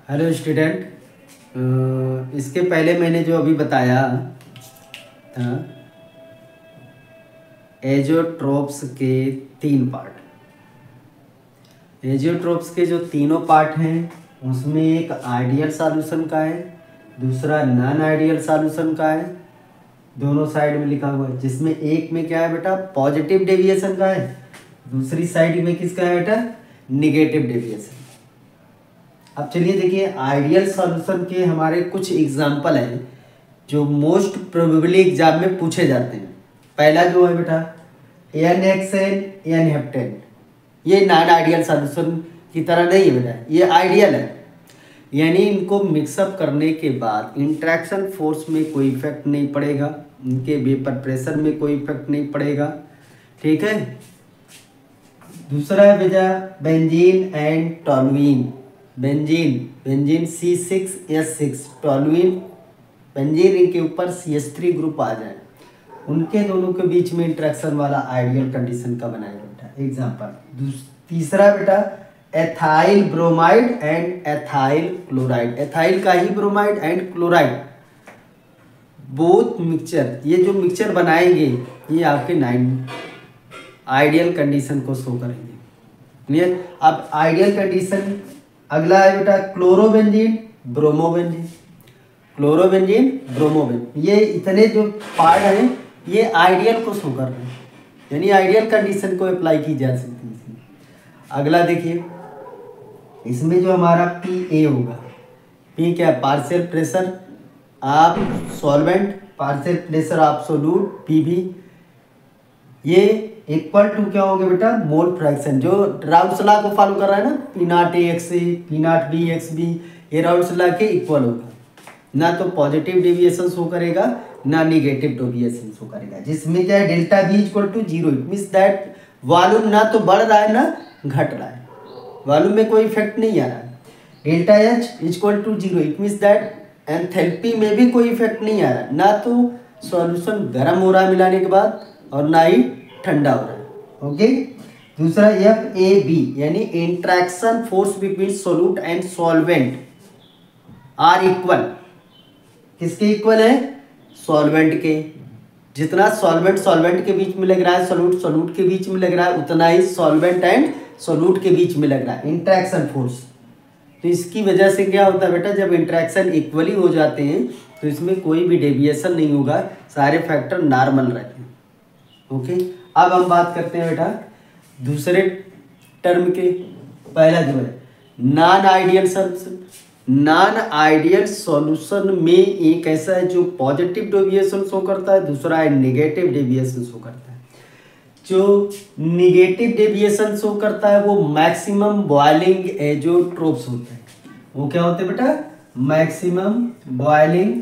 Hello student, इसके पहले मैंने जो अभी बताया था एजियोट्रोप्स के 3 पार्ट। एजियोट्रोप्स के जो तीनों पार्ट हैं उसमें एक आइडियल सॉल्यूशन का है, दूसरा नॉन आइडियल सॉल्यूशन का है, दोनों साइड में लिखा हुआ है। जिसमें एक में क्या है बेटा, पॉजिटिव डेविएशन का है, दूसरी साइड में किसका है बेटा, निगेटिव डेविएशन। अब चलिए देखिए, आइडियल सॉल्यूशन के हमारे कुछ एग्जाम्पल हैं जो मोस्ट प्रोबेबली एग्जाम में पूछे जाते हैं। पहला जो है बेटा NaHN N-हेप्टेन, ये नॉन आइडियल सॉल्यूशन की तरह नहीं है बेटा, ये आइडियल है। यानी इनको मिक्सअप करने के बाद इंट्रैक्शन फोर्स में कोई इफेक्ट नहीं पड़ेगा, इनके वेपर प्रेशर में कोई इफेक्ट नहीं पड़ेगा, ठीक है। दूसरा है बेटा benzene and toluene. Benzene C6H6, toluene benzene के ऊपर CH3 ग्रुप आ जाए, उनके दोनों के बीच में इंट्रैक्शन वाला आइडियल कंडीशन का बनाएगा बेटा एग्जांपल। तीसरा बेटा ethyl bromide and ethyl chloride, ethyl का ही bromide and chloride both mixture, ये जो मिक्सचर बनाएंगे ये आपके 9 आइडियल कंडीशन को शो करेंगे। क्लियर। अब आइडियल कंडीशन अगला है बेटा क्लोरोबेंजीन ब्रोमोबेंजीन, क्लोरोबेंजीन ब्रोमोबेंजीन, ये इतने जो पार्ट हैं ये आइडियल को शो कर रहे हैं, यानी आइडियल कंडीशन को अप्लाई की जा सकती है इसमें। अगला देखिए, इसमें जो हमारा PA होगा, P क्या है, पार्शियल प्रेशर आप सॉल्वेंट, पार्शियल प्रेशर आप सोल्यूट, PB ये इक्वल टू क्या होंगे बेटा, मोल फ्रैक्शन, जो राउल्स लॉ को फॉलो कर रहा है ना, P0A/XA P0B/XB, ये राउल्स लॉ के इक्वल होगा, ना तो पॉजिटिव डेविएशन शो करेगा ना निगेटिव डेविएशन शो करेगा। जिसमें क्या है delta V equal to 0, it means that volume ना तो बढ़ रहा है ना घट रहा है, वॉल्यूम में कोई इफेक्ट नहीं आ रहा है। Delta H equal to 0, it means that enthalpy में भी कोई इफेक्ट नहीं आ रहा है, ना तो सॉल्यूशन गर्म हो रहा है मिलाने के बाद और ना ही ठंडा हो रहा है। ओके। दूसरा FAB यानी interaction force between solute and solvent are equal, किसके इक्वल है, सॉल्वेंट के। जितना सॉल्वेंट के बीच में लग रहा है, सोल्यूट के बीच में लग रहा है, उतना ही सॉल्वेंट एंड सोल्यूट के बीच में लग रहा है इंट्रैक्शन फोर्स। तो इसकी वजह से क्या होता है बेटा, जब इंट्रैक्शन इक्वली हो जाते हैं तो इसमें कोई भी डेविएशन नहीं होगा, सारे फैक्टर नॉर्मल रहते हैं। ओके। अब हम बात करते हैं बेटा दूसरे टर्म के। पहला जो है non ideal solution. Non ideal solution में एक ऐसा है जो पॉजिटिव डेविएशन शो करता है, दूसरा है नेगेटिव डेविएशन शो करता है। जो नेगेटिव डेविएशन शो करता है वो मैक्सिमम बॉइलिंग एजियोट्रोप्स होते हैं। वो क्या होते हैं बेटा, मैक्सिमम बॉइलिंग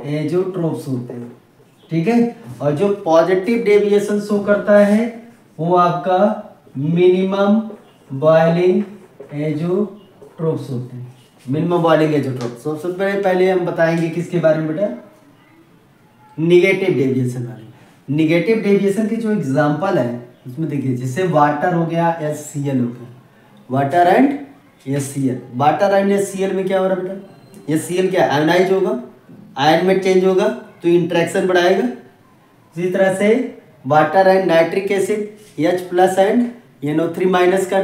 एजियोट्रोप्स होते हैं, ठीक है। और जो पॉजिटिव डेविएशन शो करता है वो आपका मिनिमम बॉइलिंग एजियोट्रोप्स होते हैं, मिनिमम बॉइलिंग एजियोट्रोप्स। सबसे पहले हम बताएंगे किसके बारे में बेटा, निगेटिव डेविएशन वाले। निगेटिव डेविएशन के जो एग्जांपल है उसमें देखिए, जैसे वाटर हो गया, HCl हो गया, water and HCl। Water and HCl में क्या हो रहा है बेटा, HCl क्या आयनाइज होगा, आयन में चेंज होगा तो इंट्रैक्शन बढ़ाएगा। इसी तरह से water and nitric acid H+ and NO3- का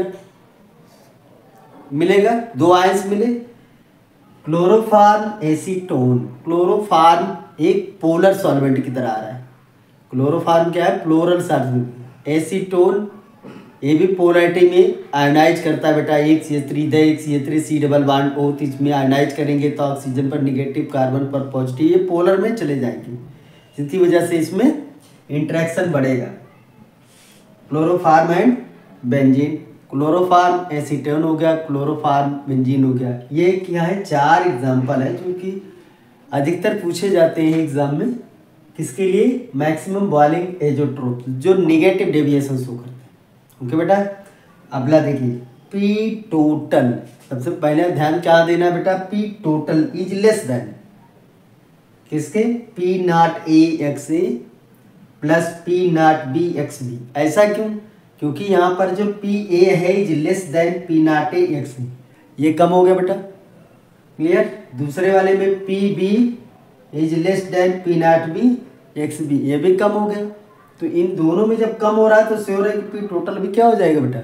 मिलेगा, 2 आयंस मिले। क्लोरोफॉर्म एसीटोन, क्लोरोफॉर्म एक पोलर सॉल्वेंट की तरह आ रहा है, क्लोरोफॉर्म क्या है, पोलर सॉल्वेंट। एसीटोन ये भी पोलरिटी में आयनाइज करता है बेटा, एक CH3 एक CH3 C double bond O, तो इसमें आयनाइज करेंगे तो ऑक्सीजन पर निगेटिव, कार्बन पर पॉजिटिव, ये पोलर में चले जाएंगे, जिसकी वजह से इसमें इंट्रैक्शन बढ़ेगा। Chloroform and benzene, chloroform acetone हो गया, क्लोरोफॉर्म बेंजीन हो गया। ये क्या है, 4 एग्जाम्पल है जो कि अधिकतर पूछे जाते हैं एग्जाम में। किसके लिए, मैक्सिमम बॉइलिंग एजियोट्रोप, जो निगेटिव डेविएशन शो करते हैं। ओके बेटा। अगला देखिए P टोटल, सबसे पहले ध्यान क्या देना बेटा, P total is less then किसके, P0A/XA प्लस P0B/XB। ऐसा क्यों, क्योंकि यहाँ पर जो PA है इज लेस देन P0A/XB, ये कम हो गया बेटा, क्लियर। दूसरे वाले में P B is less than P not B X B, ये भी कम हो गया। तो इन दोनों में जब कम हो रहा है तो श्योर है कि पी टोटल भी क्या हो जाएगा बेटा,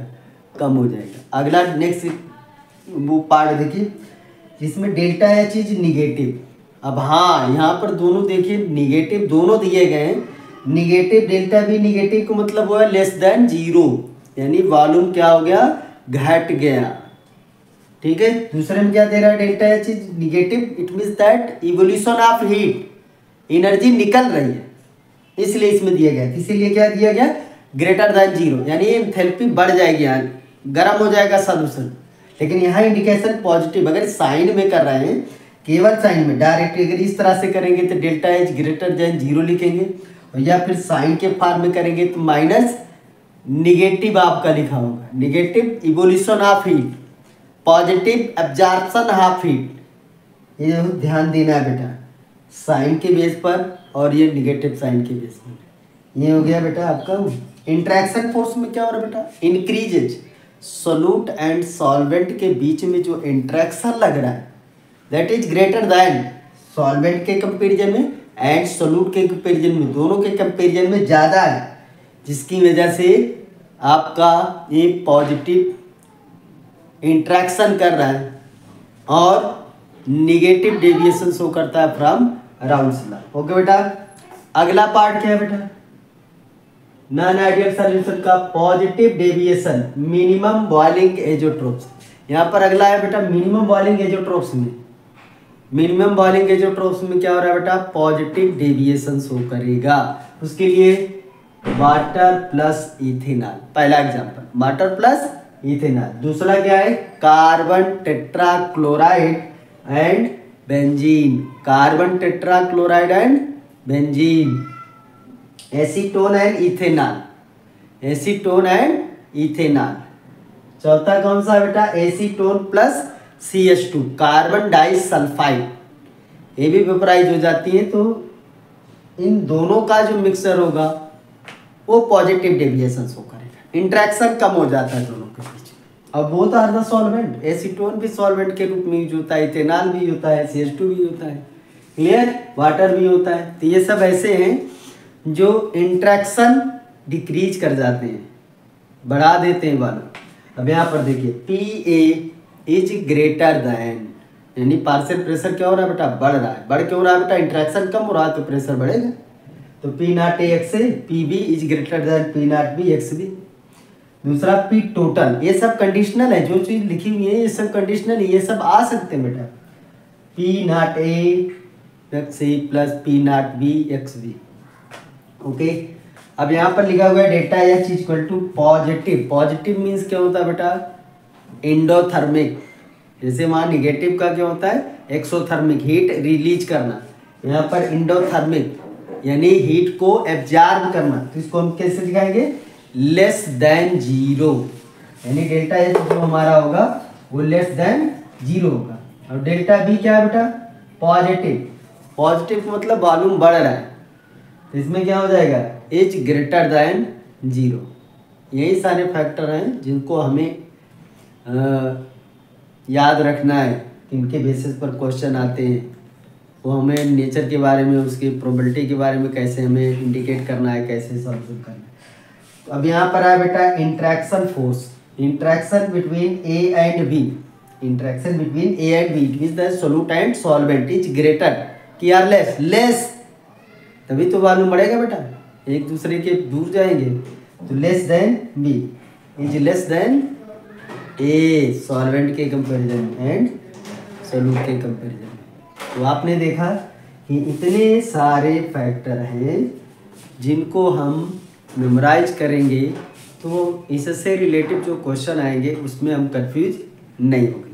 कम हो जाएगा। अगला नेक्स्ट वो पार्ट देखिए जिसमें डेल्टा एच इज निगेटिव। अब हाँ यहाँ पर दोनों देखिए निगेटिव दोनों दिए गए हैं, निगेटिव डेल्टा बी निगेटिव को मतलब हुआ लेस देन जीरो, यानी वॉल्यूम क्या हो गया, घट गया। ठीक है। दूसरे में क्या दे रहा है, delta H is negative, it means that evolution of heat, energy निकल रही है, इसलिए इसमें दिया गया। इसीलिए क्या दिया गया, ग्रेटर देन जीरो, यानी एंथैल्पी बढ़ जाएगी, यहाँ गर्म हो जाएगा सॉल्यूशन। लेकिन यहाँ इंडिकेशन पॉजिटिव, अगर साइन में कर रहे हैं, केवल साइन में डायरेक्ट अगर इस तरह से करेंगे तो delta H greater than zero लिखेंगे, और या फिर साइन के फॉर्म में करेंगे तो माइनस निगेटिव आपका लिखा होगा, negative evolution of heat, positive absorption of heat. ये ध्यान देना है बेटा, साइन के बेस पर और ये निगेटिव साइन के बेस पर। ये हो गया बेटा आपका इंट्रैक्शन फोर्स में क्या हो रहा है बेटा, इंक्रीजेज सोल्यूट एंड सॉल्वेंट के बीच में जो इंट्रैक्शन लग रहा है that is greater then solvent के कंपेरिजन में एंड सोल्यूट के कंपेरिजन में, दोनों के कंपेरिजन में ज़्यादा है, जिसकी वजह से आपका ये पॉजिटिव इंट्रैक्शन कर रहा है और निगेटिव डेविएशन शो करता है फ्रॉम राउल्स लॉ। ओके बेटा। अगला पार्ट क्या है बेटा, नॉन आइडियल सॉल्यूशन का पॉजिटिव डेविएशन मिनिमम बॉइलिंग एजोट्रोप्स। यहाँ पर अगला है बेटा मिनिमम बॉइलिंग एजोट्रोप्स में, मिनिमम बॉइलिंग एजोट्रोप्स में क्या हो रहा है बेटा, पॉजिटिव डेविएशन शो करेगा। उसके लिए वाटर प्लस इथेनॉल, पहला एग्जांपल वाटर प्लस इथेनॉल। दूसरा क्या है, carbon tetrachloride and benzene, carbon tetrachloride and benzene, acetone and ethanol, acetone and ethanol. चौथा कौन सा बेटा, acetone plus CH2, carbon disulphide, ये भी वेपराइज हो जाती है। तो इन दोनों का जो मिक्सचर होगा वो पॉजिटिव डेविएशन शो करेगा, इंट्रैक्शन कम हो जाता है दोनों के बीच। अब वो तो हर सॉल्वेंट, एसीटोन भी सॉल्वेंट के रूप में यूज होता है, इथेनॉल भी होता है, CH2 भी होता है, क्लियर, वाटर भी होता है। तो ये सब ऐसे हैं जो इंट्रैक्शन डिक्रीज कर जाते हैं, बढ़ा देते हैं वाला। अब यहाँ पर देखिए PA इज ग्रेटर दैन, यानी पार्शियल प्रेशर क्या हो रहा है बेटा, बढ़ रहा है। बढ़ क्यों रहा है बेटा, इंट्रैक्शन कम हो रहा है तो प्रेशर बढ़ेगा। तो P नॉट A एक्स से PB is greater than P not B X B. दूसरा P टोटल, ये सब कंडीशनल है, जो चीज़ लिखी हुई है ये सब कंडीशनल है, ये सब आ सकते हैं बेटा। P not A X C plus P not B X B. Okay. अब यहाँ पर लिखा हुआ है delta H equal to positive, positive means क्या होता है बेटा, एंडोथर्मिक। जैसे वहाँ निगेटिव का क्या होता है, एक्सोथर्मिक, हीट रिलीज करना, यहाँ पर एंडोथर्मिक यानी हीट को एब्जॉर्ब करना। तो इसको हम कैसे दिखाएंगे, लेस देन जीरो, यानी डेल्टा एच जो हमारा होगा वो लेस देन जीरो होगा। और डेल्टा बी क्या है बेटा, पॉजिटिव, पॉजिटिव मतलब वॉल्यूम बढ़ रहा है, तो इसमें क्या हो जाएगा, एच ग्रेटर देन जीरो। यही सारे फैक्टर हैं जिनको हमें याद रखना है कि इनके बेसिस पर क्वेश्चन आते हैं। वो हमें नेचर के बारे में, उसकी प्रोबेबिलिटी के बारे में कैसे हमें इंडिकेट करना है, कैसे सॉल्व करना है। तो अब यहाँ पर है बेटा interaction force, interaction between A and B, interaction between A and B, it means the solute and solvent is greater कि आर लेस, लेस तभी तो वॉल्यूम बढ़ेगा बेटा, एक दूसरे के दूर जाएंगे। तो less than B is less then A solvent के कंपैरिजन एंड सोल्यूट के कंपैरिजन। तो आपने देखा कि इतने सारे फैक्टर हैं जिनको हम मेमोराइज करेंगे तो इससे रिलेटेड जो क्वेश्चन आएंगे उसमें हम कंफ्यूज नहीं होंगे।